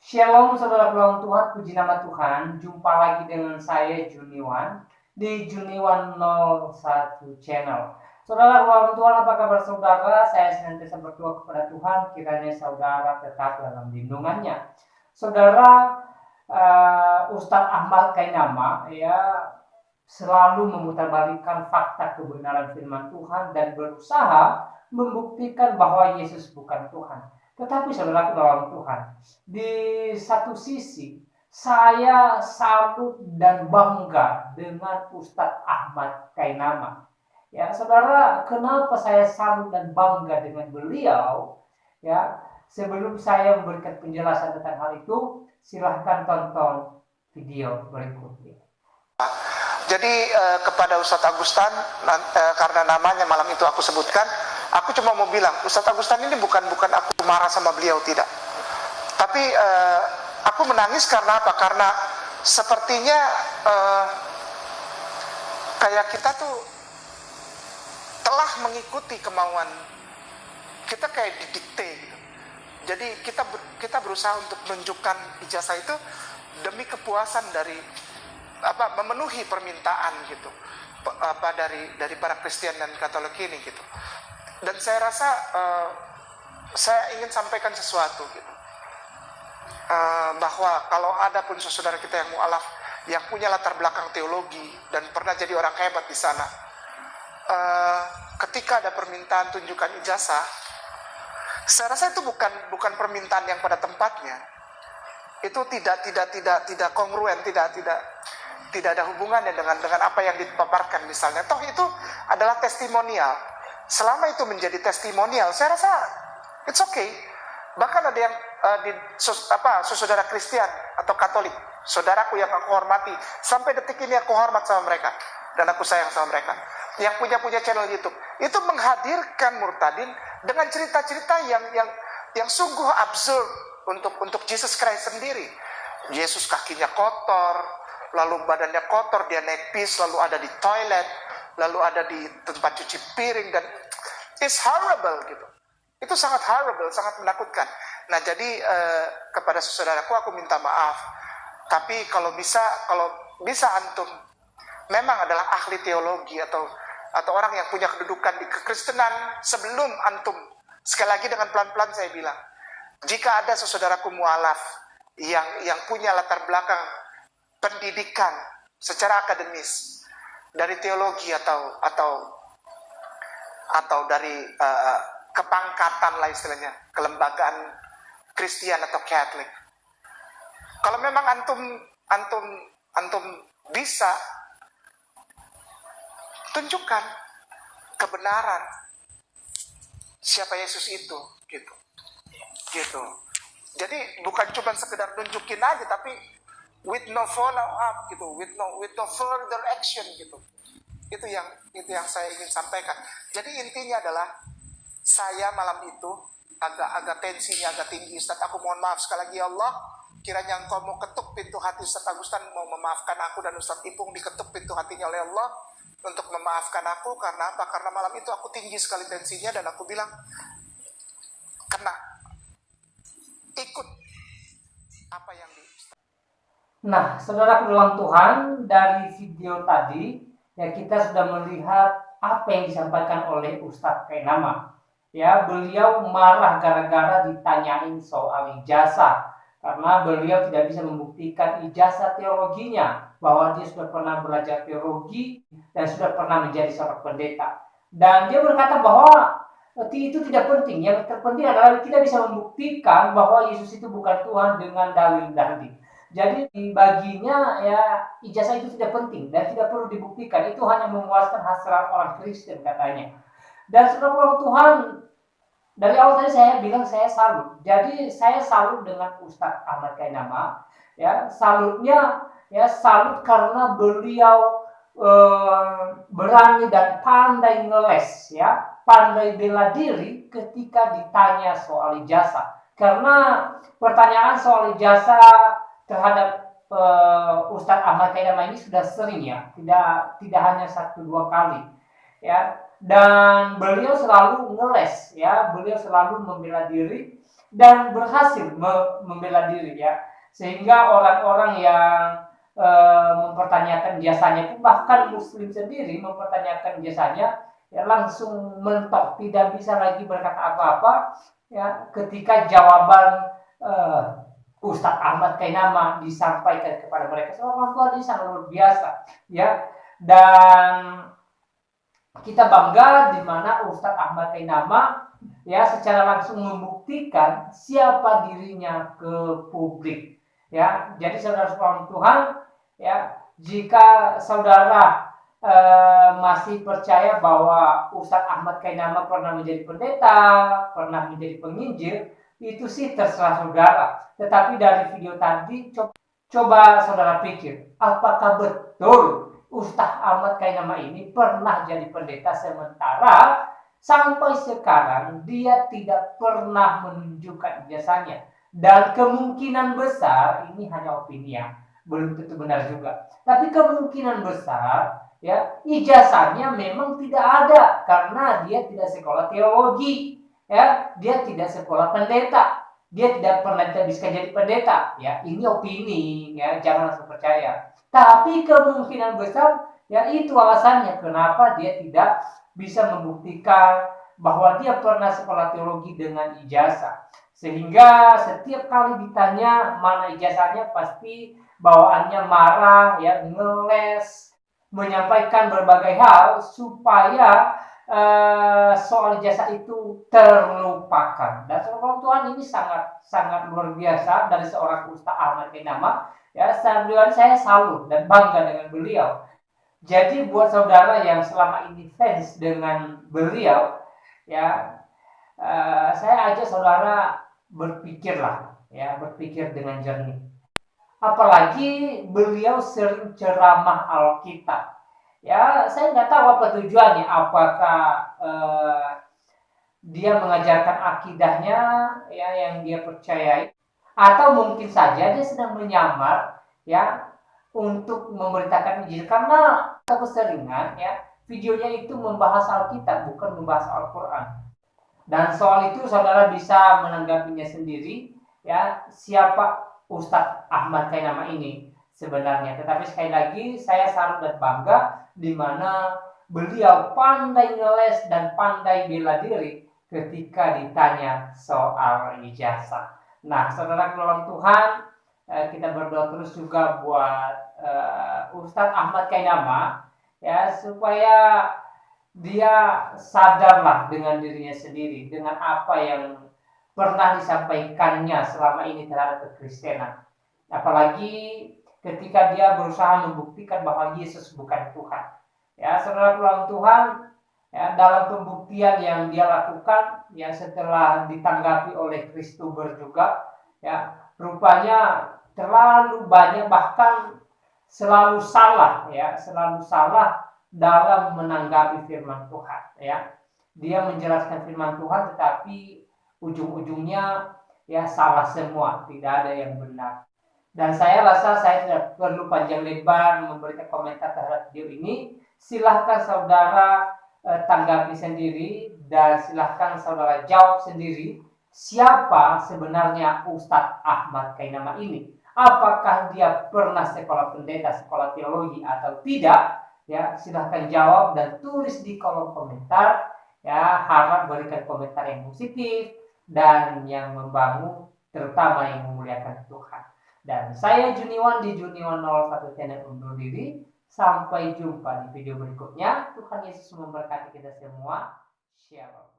Shalom saudara pulang Tuhan, puji nama Tuhan. Jumpa lagi dengan saya Juniwan di Juniwan 01 Channel. Saudara pulang Tuhan, apa kabar saudara? Saya senantiasa berdoa kepada Tuhan, kiranya saudara tetap dalam lindungannya. Saudara, Ustadz Ahmad Kainama ya selalu memutarbalikkan fakta kebenaran firman Tuhan dan berusaha membuktikan bahwa Yesus bukan Tuhan. Tetapi saudara dalam Tuhan, di satu sisi saya salut dan bangga dengan Ustadz Ahmad Kainama. Ya, saudara, kenapa saya salut dan bangga dengan beliau? Ya, sebelum saya memberikan penjelasan tentang hal itu, silahkan tonton video berikut ini. Jadi kepada Ustadz Agustan, karena namanya malam itu aku sebutkan, aku cuma mau bilang, Ustadz Agustan ini bukan aku marah sama beliau, tidak. Tapi aku menangis karena apa? Karena sepertinya kayak kita tuh telah mengikuti kemauan kita, kayak didikte gitu. Jadi kita berusaha untuk menunjukkan ijazah itu demi kepuasan dari memenuhi permintaan gitu, dari para Kristen dan Katolik ini gitu. Dan saya rasa saya ingin sampaikan sesuatu gitu, bahwa kalau ada pun saudara kita yang mualaf yang punya latar belakang teologi dan pernah jadi orang hebat di sana, ketika ada permintaan tunjukkan ijazah, saya rasa itu bukan permintaan yang pada tempatnya. Itu tidak kongruen, tidak ada hubungannya dengan apa yang dipaparkan misalnya. Toh itu adalah testimonial. Selama itu menjadi testimonial, saya rasa it's okay. Bahkan ada yang saudara Kristen atau Katolik, saudaraku yang aku hormati, sampai detik ini aku hormat sama mereka dan aku sayang sama mereka, yang punya channel YouTube, itu menghadirkan murtadin dengan cerita-cerita yang sungguh absurd untuk Jesus Christ sendiri. Yesus kakinya kotor, lalu badannya kotor, dia naik bis, lalu ada di toilet, lalu ada di tempat cuci piring, dan it's horrible gitu. Itu sangat horrible, sangat menakutkan. Nah, jadi kepada saudaraku aku minta maaf. Tapi kalau bisa antum memang adalah ahli teologi atau orang yang punya kedudukan di kekristenan sebelum antum, sekali lagi dengan pelan-pelan saya bilang, jika ada saudaraku mualaf yang punya latar belakang pendidikan secara akademis dari teologi atau dari kepangkatan lah istilahnya, kelembagaan Kristen atau Katolik, kalau memang antum bisa tunjukkan kebenaran siapa Yesus itu gitu. Jadi bukan cuma sekedar nunjukin aja, tapi with no follow up gitu, with no further action gitu. Itu yang saya ingin sampaikan. Jadi intinya adalah saya malam itu agak tensinya agak tinggi. Ustaz, aku mohon maaf sekali lagi ya Allah, kiranya engkau mau ketuk pintu hati Ustaz Agustan, mau memaafkan aku, dan Ustaz Ipung diketuk pintu hatinya oleh Allah untuk memaafkan aku. Karena apa? Karena malam itu aku tinggi sekali tensinya, dan aku bilang, kena ikut apa yang di. Nah, saudara dalam Tuhan, dari video tadi ya kita sudah melihat apa yang disampaikan oleh Ustadz Kainama. Ya, beliau marah gara-gara ditanyain soal ijazah, karena beliau tidak bisa membuktikan ijazah teologinya, bahwa dia sudah pernah belajar teologi dan sudah pernah menjadi seorang pendeta. Dan dia berkata bahwa itu tidak penting. Yang terpenting adalah kita bisa membuktikan bahwa Yesus itu bukan Tuhan dengan dalil-dalil. Jadi baginya ya ijazah itu tidak penting dan tidak perlu dibuktikan. Itu hanya memuaskan hasrat orang Kristen katanya. Dan setelah Tuhan, dari awal tadi saya bilang saya salut. Jadi saya salut dengan Ustadz Ahmad Kainama. Ya, salutnya ya salut karena beliau berani dan pandai ngeles, ya, pandai bela diri ketika ditanya soal ijazah. Karena pertanyaan soal ijazah terhadap Ustadz Ahmad Kainama ini sudah sering ya, tidak hanya 1-2 kali, ya. Dan beliau selalu ngeles, ya, beliau selalu membela diri dan berhasil membela diri ya, sehingga orang-orang yang mempertanyakan jasanya pun, bahkan muslim sendiri mempertanyakan jasanya ya, langsung mentok, tidak bisa lagi berkata apa-apa ya ketika jawaban Ustadz Ahmad Kainama disampaikan kepada mereka. Orang tua ini sangat luar biasa ya, dan kita bangga di mana Ustadz Ahmad Kainama ya secara langsung membuktikan siapa dirinya ke publik ya. Jadi saudara-saudara Tuhan ya, jika saudara masih percaya bahwa Ustadz Ahmad Kainama pernah menjadi pendeta, pernah menjadi penginjil, itu sih terserah saudara. Tetapi dari video tadi coba saudara pikir, apakah betul Ustadz Ahmad Kainama ini pernah jadi pendeta, sementara sampai sekarang dia tidak pernah menunjukkan ijazahnya. Dan kemungkinan besar, ini hanya opini ya, belum tentu benar juga, tapi kemungkinan besar ya ijazahnya memang tidak ada karena dia tidak sekolah teologi ya, dia tidak sekolah pendeta, dia tidak pernah bisa jadi pendeta ya. Ini opini ya, jangan langsung percaya. Tapi kemungkinan besar ya itu alasannya kenapa dia tidak bisa membuktikan bahwa dia pernah sekolah teologi dengan ijazah. Sehingga setiap kali ditanya mana ijazahnya, pasti bawaannya marah ya, ngeles, menyampaikan berbagai hal supaya soal ijazah itu terlupakan. Dan seorang Tuhan ini sangat luar biasa dari seorang Ustadz Ahmad Kainama ya. Saya salut dan bangga dengan beliau. Jadi buat saudara yang selama ini fans dengan beliau ya, saya ajak saudara berpikirlah ya, berpikir dengan jernih. Apalagi beliau sering ceramah Alkitab ya. Saya nggak tahu apa tujuannya, apakah dia mengajarkan akidahnya ya yang dia percayai, atau mungkin saja dia sedang menyamar ya untuk memberitakan Injil, karena keseringan ya videonya itu membahas Alkitab bukan membahas Al-Quran. Dan soal itu saudara bisa menanggapinya sendiri ya, siapa Ustadz Ahmad Kainama ini sebenarnya. Tetapi sekali lagi saya salut dan bangga di mana beliau pandai ngeles dan pandai bela diri ketika ditanya soal ijazah. Nah, saudara dalam Tuhan, kita berdoa terus juga buat Ustadz Ahmad Kainama ya, supaya dia sadarlah dengan dirinya sendiri, dengan apa yang pernah disampaikannya selama ini terhadap kekristenan. Apalagi ketika dia berusaha membuktikan bahwa Yesus bukan Tuhan. Ya, saudara pulang Tuhan, ya, dalam pembuktian yang dia lakukan, ya setelah ditanggapi oleh Kristober juga, ya rupanya terlalu banyak, bahkan selalu salah, ya selalu salah dalam menanggapi firman Tuhan. Ya, dia menjelaskan firman Tuhan, tetapi ujung-ujungnya ya salah semua, tidak ada yang benar. Dan saya rasa saya tidak perlu panjang lebar memberikan komentar terhadap video ini. Silahkan saudara tanggapi sendiri, dan silahkan saudara jawab sendiri, siapa sebenarnya Ustadz Ahmad Kainama ini. Apakah dia pernah sekolah pendeta, sekolah teologi atau tidak? Ya, silahkan jawab dan tulis di kolom komentar. Ya, harap berikan komentar yang positif dan yang membangun, terutama yang memuliakan Tuhan. Dan saya Juniwan di Juniwan 01 Channel undur diri. Sampai jumpa di video berikutnya. Tuhan Yesus memberkati kita semua. Shalom.